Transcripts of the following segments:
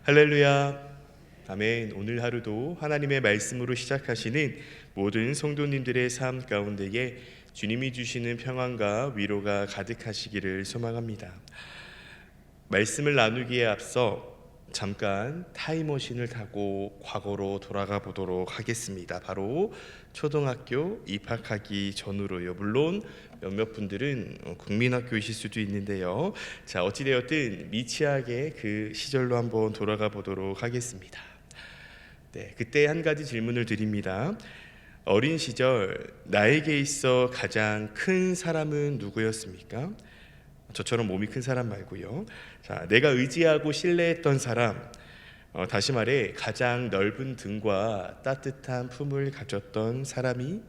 할렐루야. 아멘. 오늘 하루도 하나님의 말씀으로 시작하시는 모든 성도님들의 삶 가운데에 주님이 주시는 평안과 위로가 가득하시기를 소망합니다. 말씀을 나누기에 앞서 잠깐 타임머신을 타고 과거로 돌아가 보도록 하겠습니다. 바로 초등학교 입학하기 전으로요. 물론 몇몇 분들은 국민학교이실 수도 있는데요. 자, 어찌되었든 미취학의 그 시절로 한번 돌아가 보도록 하겠습니다. 네, 그때 한 가지 질문을 드립니다. 어린 시절 나에게 있어 가장 큰 사람은 누구였습니까? 저처럼 몸이 큰 사람 말고요. 자, 내가 의지하고 신뢰했던 사람, 다시 말해 가장 넓은 등과 따뜻한 품을 가졌던 사람이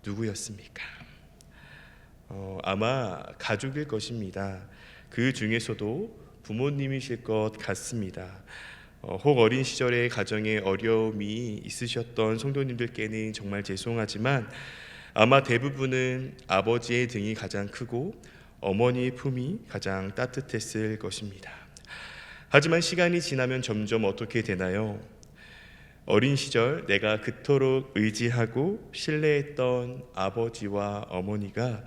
누구였습니까? 아마 가족일 것입니다. 그 중에서도 부모님이실 것 같습니다. 혹 어린 시절에 가정에 어려움이 있으셨던 성도님들께는 정말 죄송하지만 아마 대부분은 아버지의 등이 가장 크고 어머니의 품이 가장 따뜻했을 것입니다. 하지만 시간이 지나면 점점 어떻게 되나요? 어린 시절 내가 그토록 의지하고 신뢰했던 아버지와 어머니가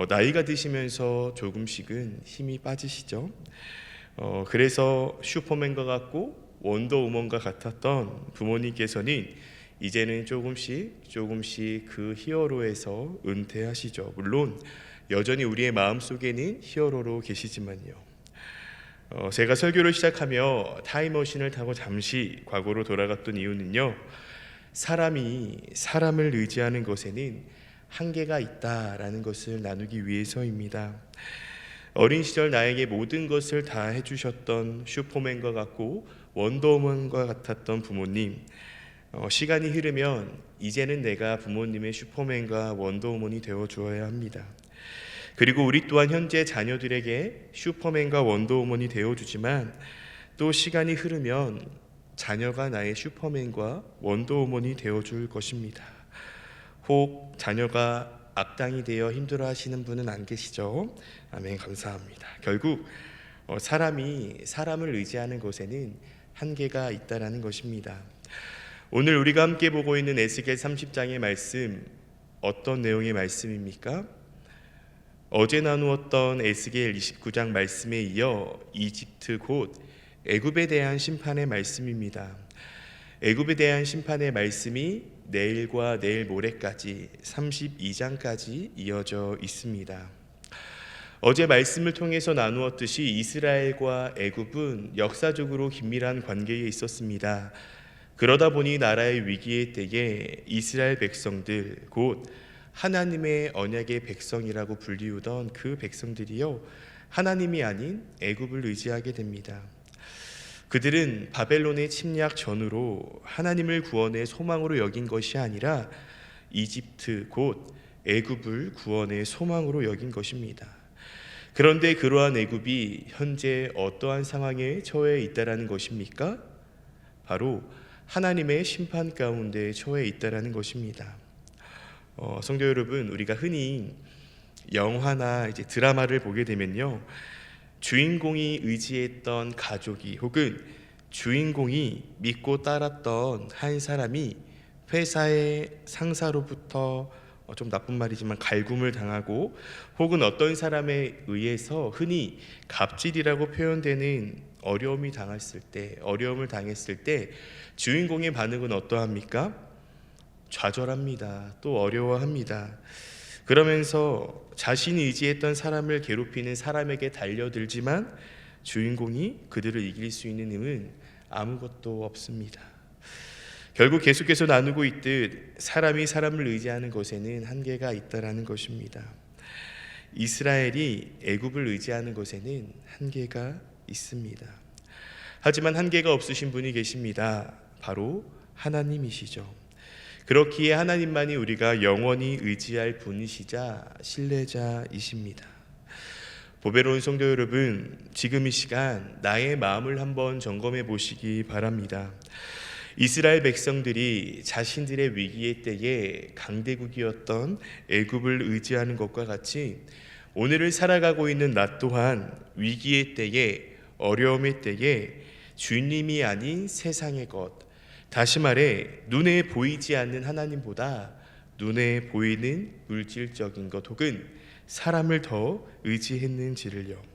나이가 드시면서 조금씩은 힘이 빠지시죠. 그래서 슈퍼맨과 같고 원더우먼과 같았던 부모님께서는 이제는 조금씩 그 히어로에서 은퇴하시죠. 물론 여전히 우리의 마음속에는 히어로로 계시지만요. 제가 설교를 시작하며 타임머신을 타고 잠시 과거로 돌아갔던 이유는요, 사람이 사람을 의지하는 것에는 한계가 있다라는 것을 나누기 위해서입니다. 어린 시절 나에게 모든 것을 다 해주셨던 슈퍼맨과 같고 원더우먼과 같았던 부모님, 시간이 흐르면 이제는 내가 부모님의 슈퍼맨과 원더우먼이 되어주어야 합니다. 그리고 우리 또한 현재 자녀들에게 슈퍼맨과 원더우먼이 되어주지만 또 시간이 흐르면 자녀가 나의 슈퍼맨과 원더우먼이 되어줄 것입니다. 혹 자녀가 악당이 되어 힘들어하시는 분은 안 계시죠? 아멘, 감사합니다. 결국 사람이 사람을 의지하는 것에는 한계가 있다라는 것입니다. 오늘 우리가 함께 보고 있는 에스겔 30장의 말씀, 어떤 내용의 말씀입니까? 어제 나누었던 에스겔 29장 말씀에 이어 이집트 곧 애굽에 대한 심판의 말씀입니다. 애굽에 대한 심판의 말씀이 내일과 내일 모레까지 32장까지 이어져 있습니다. 어제 말씀을 통해서 나누었듯이 이스라엘과 애굽은 역사적으로 긴밀한 관계에 있었습니다. 그러다 보니 나라의 위기의 때에 이스라엘 백성들, 곧 하나님의 언약의 백성이라고 불리우던 그 백성들이요, 하나님이 아닌 애굽을 의지하게 됩니다. 그들은 바벨론의 침략 전후로 하나님을 구원의 소망으로 여긴 것이 아니라 이집트 곧 애굽을 구원의 소망으로 여긴 것입니다. 그런데 그러한 애굽이 현재 어떠한 상황에 처해 있다라는 것입니까? 바로 하나님의 심판 가운데 처해 있다라는 것입니다. 성도 여러분, 우리가 흔히 영화나 드라마를 보게 되면요, 주인공이 의지했던 가족이 혹은 주인공이 믿고 따랐던 한 사람이 회사의 상사로부터 좀 나쁜 말이지만 갈굼을 당하고 혹은 어떤 사람에 의해서 흔히 갑질이라고 표현되는 어려움을 당했을 때 주인공의 반응은 어떠합니까? 좌절합니다. 또 어려워합니다. 그러면서 자신이 의지했던 사람을 괴롭히는 사람에게 달려들지만 주인공이 그들을 이길 수 있는 힘은 아무것도 없습니다. 결국 계속해서 나누고 있듯 사람이 사람을 의지하는 것에는 한계가 있다라는 것입니다. 이스라엘이 애굽을 의지하는 것에는 한계가 있습니다. 하지만 한계가 없으신 분이 계십니다. 바로 하나님이시죠. 그렇기에 하나님만이 우리가 영원히 의지할 분이시자 신뢰자이십니다. 보배로운 성도 여러분, 지금 이 시간 나의 마음을 한번 점검해 보시기 바랍니다. 이스라엘 백성들이 자신들의 위기의 때에 강대국이었던 애굽을 의지하는 것과 같이 오늘을 살아가고 있는 나 또한 위기의 때에, 어려움의 때에 주님이 아닌 세상의 것, 다시 말해 눈에 보이지 않는 하나님보다 눈에 보이는 물질적인 것 혹은 사람을 더 의지했는지를요.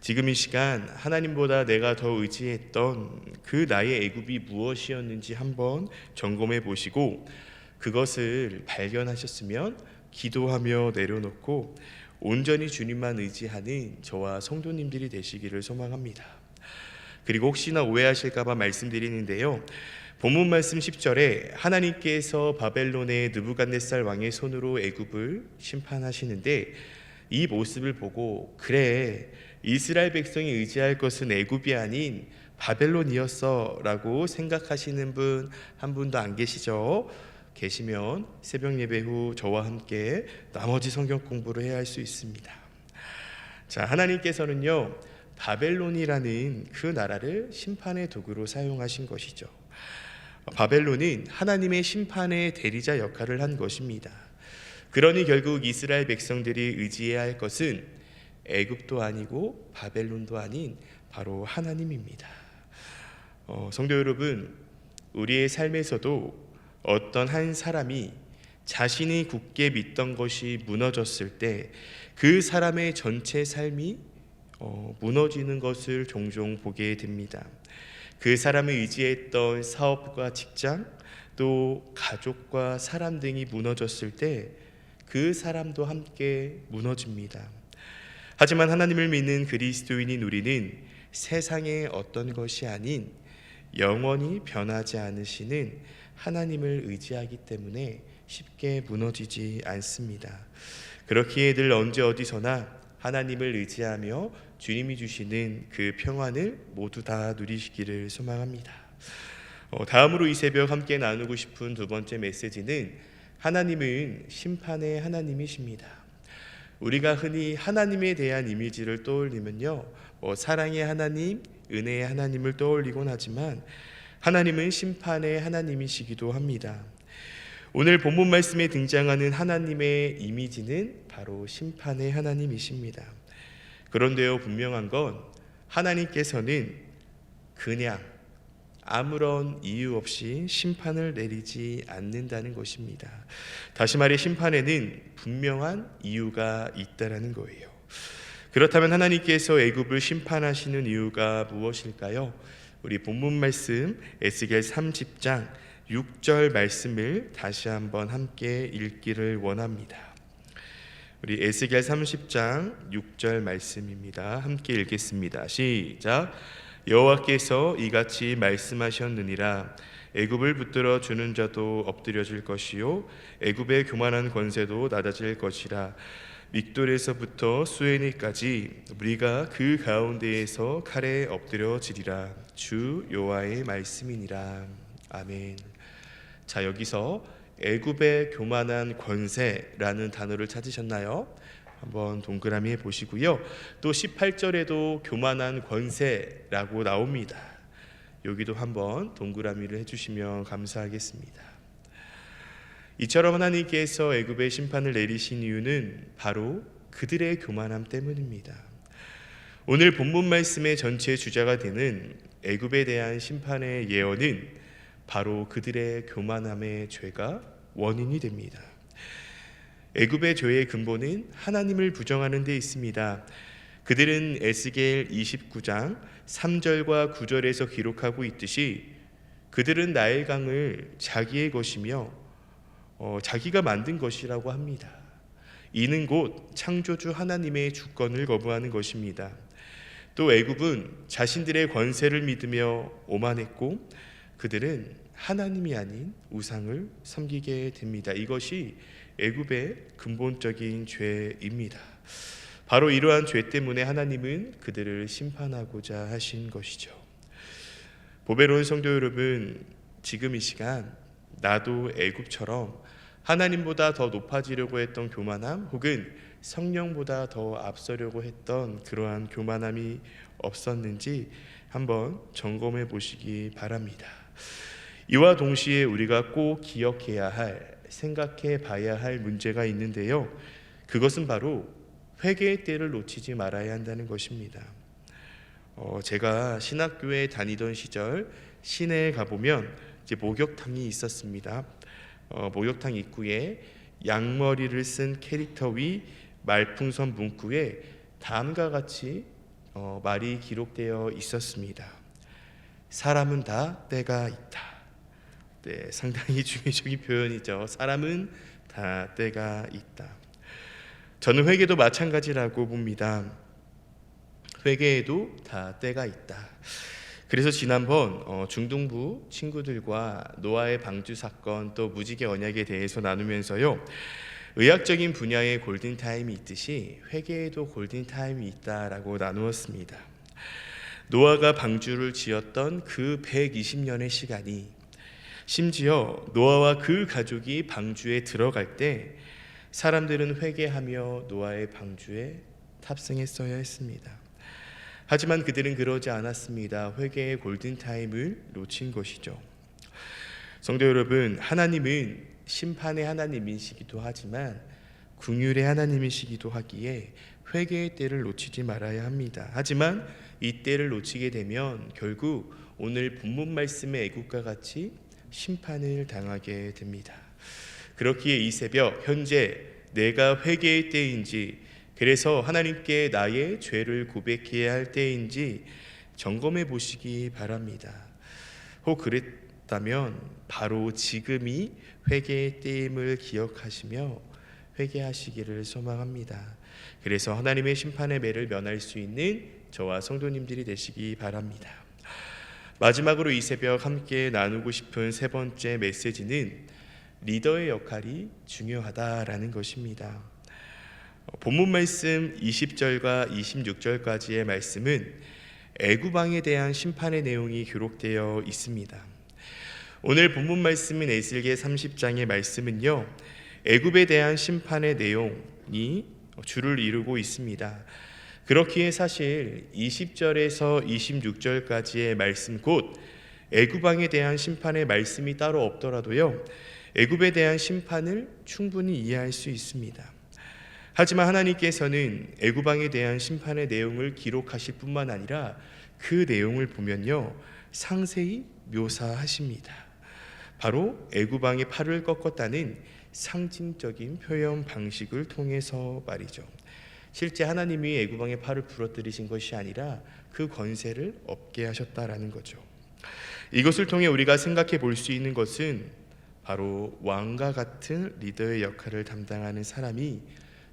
지금 이 시간 하나님보다 내가 더 의지했던 그 나의 애굽이 무엇이었는지 한번 점검해 보시고, 그것을 발견하셨으면 기도하며 내려놓고 온전히 주님만 의지하는 저와 성도님들이 되시기를 소망합니다. 그리고 혹시나 오해하실까봐 말씀드리는데요, 본문 말씀 10절에 하나님께서 바벨론의 느부갓네살 왕의 손으로 애굽을 심판하시는데, 이 모습을 보고 그래, 이스라엘 백성이 의지할 것은 애굽이 아닌 바벨론이었어 라고 생각하시는 분 한 분도 안 계시죠? 계시면 새벽 예배 후 저와 함께 나머지 성경 공부를 해야 할 수 있습니다. 자, 하나님께서는요, 바벨론이라는 그 나라를 심판의 도구로 사용하신 것이죠. 바벨론은 하나님의 심판의 대리자 역할을 한 것입니다. 그러니 결국 이스라엘 백성들이 의지해야 할 것은 애굽도 아니고 바벨론도 아닌 바로 하나님입니다. 성도 여러분, 우리의 삶에서도 어떤 한 사람이 자신이 굳게 믿던 것이 무너졌을 때 그 사람의 전체 삶이 무너지는 것을 종종 보게 됩니다. 그 사람이 의지했던 사업과 직장, 또 가족과 사람 등이 무너졌을 때 그 사람도 함께 무너집니다. 하지만 하나님을 믿는 그리스도인인 우리는 세상의 어떤 것이 아닌 영원히 변하지 않으시는 하나님을 의지하기 때문에 쉽게 무너지지 않습니다. 그렇기에 늘 언제 어디서나 하나님을 의지하며 주님이 주시는 그 평안을 모두 다 누리시기를 소망합니다. 다음으로 이 새벽 함께 나누고 싶은 두 번째 메시지는 하나님은 심판의 하나님이십니다. 우리가 흔히 하나님에 대한 이미지를 떠올리면요, 사랑의 하나님, 은혜의 하나님을 떠올리곤 하지만 하나님은 심판의 하나님이시기도 합니다. 오늘 본문 말씀에 등장하는 하나님의 이미지는 바로 심판의 하나님이십니다. 그런데요, 분명한 건 하나님께서는 그냥 아무런 이유 없이 심판을 내리지 않는다는 것입니다. 다시 말해 심판에는 분명한 이유가 있다라는 거예요. 그렇다면 하나님께서 애굽을 심판하시는 이유가 무엇일까요? 우리 본문 말씀 에스겔 30장 6절 말씀을 다시 한번 함께 읽기를 원합니다. 우리 에스겔 30장 6절 말씀입니다. 함께 읽겠습니다. 시작. 여호와께서 이같이 말씀하셨느니라. 애굽을 붙들어 주는 자도 엎드려질 것이요 애굽의 교만한 권세도 낮아질 것이라. 믹돌에서부터 수에니까지 우리가 그 가운데에서 칼에 엎드려지리라. 주 여호와의 말씀이니라. 아멘. 자, 여기서 애굽의 교만한 권세라는 단어를 찾으셨나요? 한번 동그라미 해보시고요. 또 18절에도 교만한 권세라고 나옵니다. 여기도 한번 동그라미를 해주시면 감사하겠습니다. 이처럼 하나님께서 애굽의 심판을 내리신 이유는 바로 그들의 교만함 때문입니다. 오늘 본문 말씀의 전체 주자가 되는 애굽에 대한 심판의 예언은 바로 그들의 교만함의 죄가 원인이 됩니다. 애굽의 죄의 근본은 하나님을 부정하는 데 있습니다. 그들은 에스겔 29장 3절과 9절에서 기록하고 있듯이 그들은 나일강을 자기의 것이며 자기가 만든 것이라고 합니다. 이는 곧 창조주 하나님의 주권을 거부하는 것입니다. 또 애굽은 자신들의 권세를 믿으며 오만했고 그들은 하나님이 아닌 우상을 섬기게 됩니다. 이것이 애굽의 근본적인 죄입니다. 바로 이러한 죄 때문에 하나님은 그들을 심판하고자 하신 것이죠. 보배로운 성도 여러분, 지금 이 시간 나도 애굽처럼 하나님보다 더 높아지려고 했던 교만함 혹은 성령보다 더 앞서려고 했던 그러한 교만함이 없었는지 한번 점검해 보시기 바랍니다. 이와 동시에 우리가 꼭 기억해야 할, 생각해 봐야 할 문제가 있는데요, 그것은 바로 회개의 때를 놓치지 말아야 한다는 것입니다. 제가 신학교에 다니던 시절 시내에 가보면 이제 목욕탕이 있었습니다. 목욕탕 입구에 양머리를 쓴 캐릭터 위 말풍선 문구에 다음과 같이 말이 기록되어 있었습니다. 사람은 다 때가 있다. 네, 상당히 중의적인 표현이죠. 사람은 다 때가 있다. 저는 회개도 마찬가지라고 봅니다. 회개에도 다 때가 있다. 그래서 지난번 중등부 친구들과 노아의 방주 사건 또 무지개 언약에 대해서 나누면서요, 의학적인 분야의 골든타임이 있듯이 회개에도 골든타임이 있다라고 나누었습니다. 노아가 방주를 지었던 그 120년의 시간이, 심지어 노아와 그 가족이 방주에 들어갈 때 사람들은 회개하며 노아의 방주에 탑승했어야 했습니다. 하지만 그들은 그러지 않았습니다. 회개의 골든타임을 놓친 것이죠. 성도 여러분, 하나님은 심판의 하나님이시기도 하지만 긍휼의 하나님이시기도 하기에 회개의 때를 놓치지 말아야 합니다. 하지만 이 때를 놓치게 되면 결국 오늘 본문 말씀의 애국과 같이 심판을 당하게 됩니다. 그렇기에 이 새벽 현재 내가 회개의 때인지, 그래서 하나님께 나의 죄를 고백해야 할 때인지 점검해 보시기 바랍니다. 혹 그랬다면 바로 지금이 회개의 때임을 기억하시며 회개하시기를 소망합니다. 그래서 하나님의 심판의 매를 면할 수 있는 저와 성도님들이 되시기 바랍니다. 마지막으로 이 새벽 함께 나누고 싶은 세 번째 메시지는 리더의 역할이 중요하다라는 것입니다. 본문 말씀 20절과 26절까지의 말씀은 애굽왕에 대한 심판의 내용이 기록되어 있습니다. 오늘 본문 말씀인 에스겔 30장의 말씀은요, 애굽에 대한 심판의 내용이 주를 이루고 있습니다. 그렇기에 사실 20절에서 26절까지의 말씀, 곧 애굽왕에 대한 심판의 말씀이 따로 없더라도요, 애굽에 대한 심판을 충분히 이해할 수 있습니다. 하지만 하나님께서는 애굽왕에 대한 심판의 내용을 기록하실 뿐만 아니라 그 내용을 보면요, 상세히 묘사하십니다. 바로 애굽왕의 팔을 꺾었다는 상징적인 표현 방식을 통해서 말이죠. 실제 하나님이 애굽왕의 팔을 부러뜨리신 것이 아니라 그 권세를 없게 하셨다라는 거죠. 이것을 통해 우리가 생각해 볼 수 있는 것은 바로 왕과 같은 리더의 역할을 담당하는 사람이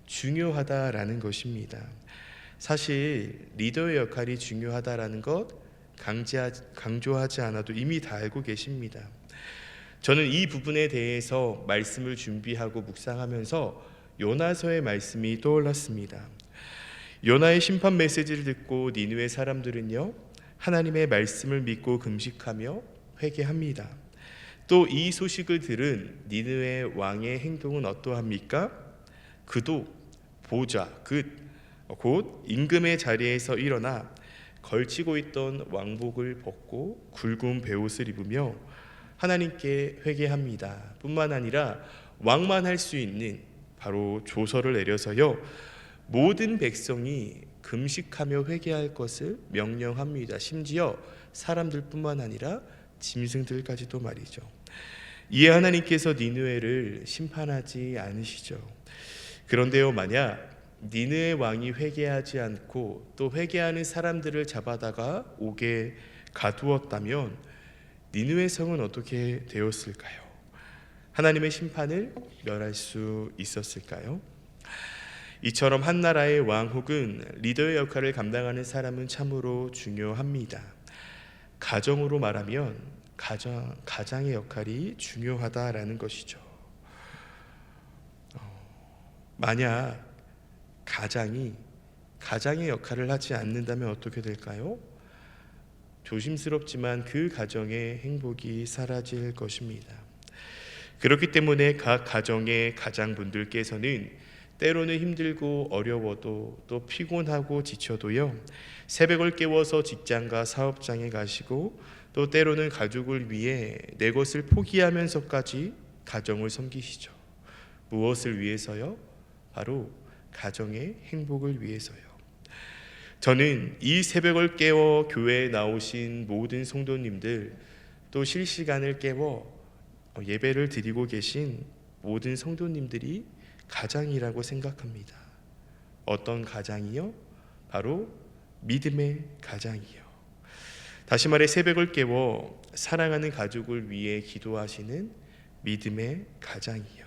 중요하다라는 것입니다. 사실 리더의 역할이 중요하다라는 것 강조하지 않아도 이미 다 알고 계십니다. 저는 이 부분에 대해서 말씀을 준비하고 묵상하면서 요나서의 말씀이 떠올랐습니다. 요나의 심판 메시지를 듣고 니느웨 사람들은요, 하나님의 말씀을 믿고 금식하며 회개합니다. 또 이 소식을 들은 니느웨 왕의 행동은 어떠합니까? 그도 보좌 곧 임금의 자리에서 일어나 걸치고 있던 왕복을 벗고 굵은 베옷을 입으며 하나님께 회개합니다. 뿐만 아니라 왕만 할 수 있는 바로 조서를 내려서요, 모든 백성이 금식하며 회개할 것을 명령합니다. 심지어 사람들뿐만 아니라 짐승들까지도 말이죠. 이에 하나님께서 니느웨를 심판하지 않으시죠. 그런데요, 만약 니느웨 왕이 회개하지 않고 또 회개하는 사람들을 잡아다가 옥에 가두었다면 니느웨 성은 어떻게 되었을까요? 하나님의 심판을 면할 수 있었을까요? 이처럼 한 나라의 왕 혹은 리더의 역할을 감당하는 사람은 참으로 중요합니다. 가정으로 말하면 가장의 역할이 중요하다라는 것이죠. 만약 가장의 역할을 하지 않는다면 어떻게 될까요? 조심스럽지만 그 가정의 행복이 사라질 것입니다. 그렇기 때문에 각 가정의 가장분들께서는 때로는 힘들고 어려워도 또 피곤하고 지쳐도요, 새벽을 깨워서 직장과 사업장에 가시고 또 때로는 가족을 위해 내 것을 포기하면서까지 가정을 섬기시죠. 무엇을 위해서요? 바로 가정의 행복을 위해서요. 저는 이 새벽을 깨워 교회에 나오신 모든 성도님들, 또 실시간을 깨워 예배를 드리고 계신 모든 성도님들이 가장이라고 생각합니다. 어떤 가장이요? 바로 믿음의 가장이요. 다시 말해 새벽을 깨워 사랑하는 가족을 위해 기도하시는 믿음의 가장이요.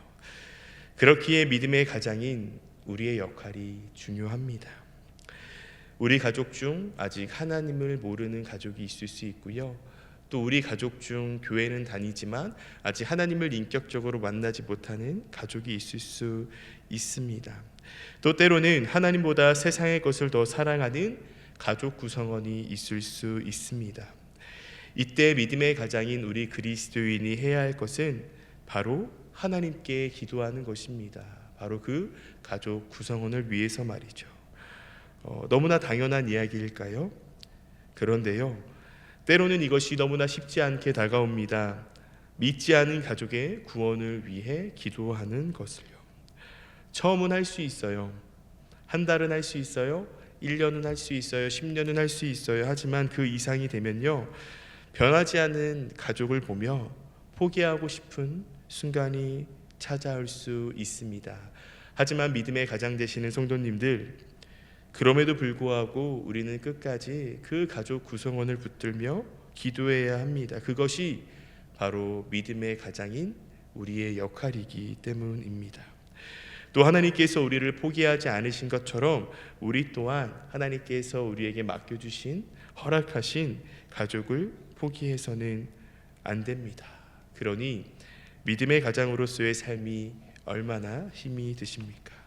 그렇기에 믿음의 가장인 우리의 역할이 중요합니다. 우리 가족 중 아직 하나님을 모르는 가족이 있을 수 있고요. 또 우리 가족 중 교회는 다니지만 아직 하나님을 인격적으로 만나지 못하는 가족이 있을 수 있습니다. 또 때로는 하나님보다 세상의 것을 더 사랑하는 가족 구성원이 있을 수 있습니다. 이때 믿음의 가장인 우리 그리스도인이 해야 할 것은 바로 하나님께 기도하는 것입니다. 바로 그 가족 구성원을 위해서 말이죠. 너무나 당연한 이야기일까요? 그런데요, 때로는 이것이 너무나 쉽지 않게 다가옵니다. 믿지 않은 가족의 구원을 위해 기도하는 것을요. 처음은 할 수 있어요. 한 달은 할 수 있어요. 1년은 할 수 있어요. 10년은 할 수 있어요. 하지만 그 이상이 되면요, 변하지 않은 가족을 보며 포기하고 싶은 순간이 찾아올 수 있습니다. 하지만 믿음의 가장 되시는 성도님들, 그럼에도 불구하고 우리는 끝까지 그 가족 구성원을 붙들며 기도해야 합니다. 그것이 바로 믿음의 가장인 우리의 역할이기 때문입니다. 또 하나님께서 우리를 포기하지 않으신 것처럼 우리 또한 하나님께서 우리에게 맡겨주신 허락하신 가족을 포기해서는 안 됩니다. 그러니 믿음의 가장으로서의 삶이 얼마나 힘이 드십니까?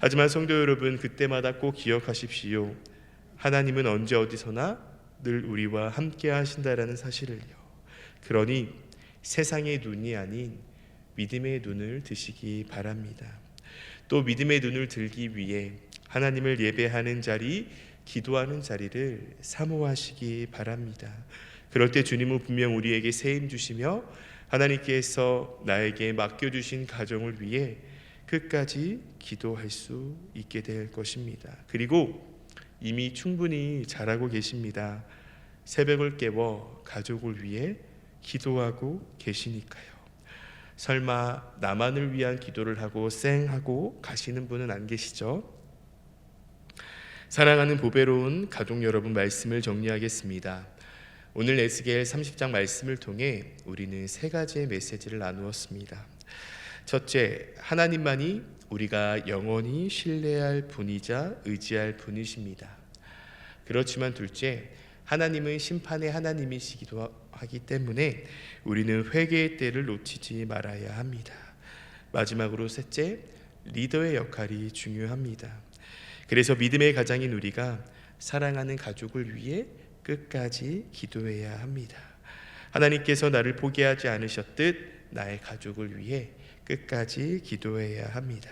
하지만 성도 여러분, 그때마다 꼭 기억하십시오. 하나님은 언제 어디서나 늘 우리와 함께 하신다라는 사실을요. 그러니 세상의 눈이 아닌 믿음의 눈을 드시기 바랍니다. 또 믿음의 눈을 들기 위해 하나님을 예배하는 자리, 기도하는 자리를 사모하시기 바랍니다. 그럴 때 주님은 분명 우리에게 새 힘 주시며 하나님께서 나에게 맡겨주신 가정을 위해 끝까지 기도할 수 있게 될 것입니다. 그리고 이미 충분히 잘하고 계십니다. 새벽을 깨워 가족을 위해 기도하고 계시니까요. 설마 나만을 위한 기도를 하고 쌩하고 가시는 분은 안 계시죠? 사랑하는 보배로운 가족 여러분, 말씀을 정리하겠습니다. 오늘 에스겔 30장 말씀을 통해 우리는 세 가지의 메시지를 나누었습니다. 첫째, 하나님만이 우리가 영원히 신뢰할 분이자 의지할 분이십니다. 그렇지만 둘째, 하나님은 심판의 하나님이시기도 하기 때문에 우리는 회개의 때를 놓치지 말아야 합니다. 마지막으로 셋째, 리더의 역할이 중요합니다. 그래서 믿음의 가장인 우리가 사랑하는 가족을 위해 끝까지 기도해야 합니다. 하나님께서 나를 포기하지 않으셨듯 나의 가족을 위해 끝까지 기도해야 합니다.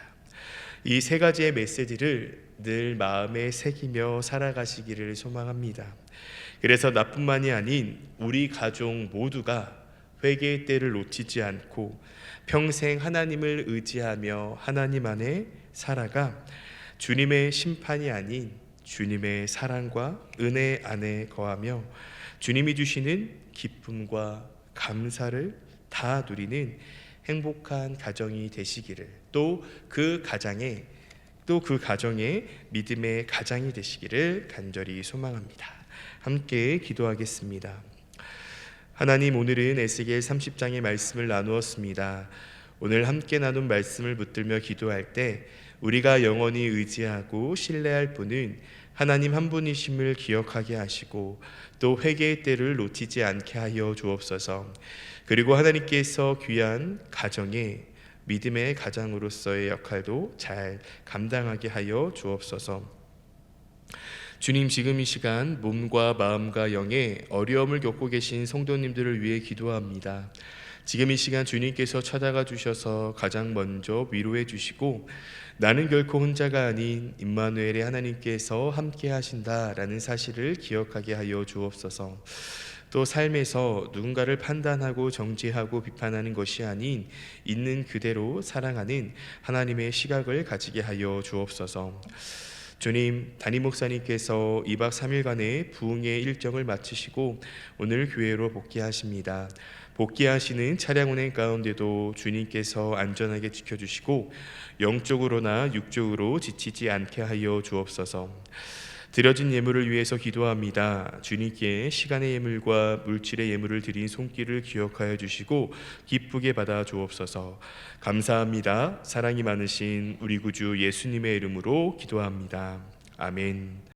이 세 가지의 메시지를 늘 마음에 새기며 살아가시기를 소망합니다. 그래서 나뿐만이 아닌 우리 가족 모두가 회개의 때를 놓치지 않고 평생 하나님을 의지하며 하나님 안에 살아가 주님의 심판이 아닌 주님의 사랑과 은혜 안에 거하며 주님이 주시는 기쁨과 감사를 다 누리는 행복한 가정이 되시기를, 또 그 가정의 믿음의 가장이 되시기를 간절히 소망합니다. 함께 기도하겠습니다. 하나님, 오늘은 에스겔 30장의 말씀을 나누었습니다. 오늘 함께 나눈 말씀을 붙들며 기도할 때 우리가 영원히 의지하고 신뢰할 분은 하나님 한 분이심을 기억하게 하시고 또 회개의 때를 놓치지 않게 하여 주옵소서. 그리고 하나님께서 귀한 가정의 믿음의 가장으로서의 역할도 잘 감당하게 하여 주옵소서. 주님, 지금 이 시간 몸과 마음과 영의 어려움을 겪고 계신 성도님들을 위해 기도합니다. 지금 이 시간 주님께서 찾아가 주셔서 가장 먼저 위로해 주시고 나는 결코 혼자가 아닌 임마누엘의 하나님께서 함께 하신다라는 사실을 기억하게 하여 주옵소서. 또 삶에서 누군가를 판단하고 정죄하고 비판하는 것이 아닌 있는 그대로 사랑하는 하나님의 시각을 가지게 하여 주옵소서. 주님, 담임 목사님께서 2박 3일간의 부흥의 일정을 마치시고 오늘 교회로 복귀하십니다. 복귀하시는 차량 운행 가운데도 주님께서 안전하게 지켜주시고 영적으로나 육적으로 지치지 않게 하여 주옵소서. 드려진 예물을 위해서 기도합니다. 주님께 시간의 예물과 물질의 예물을 드린 손길을 기억하여 주시고 기쁘게 받아 주옵소서. 감사합니다. 사랑이 많으신 우리 구주 예수님의 이름으로 기도합니다. 아멘.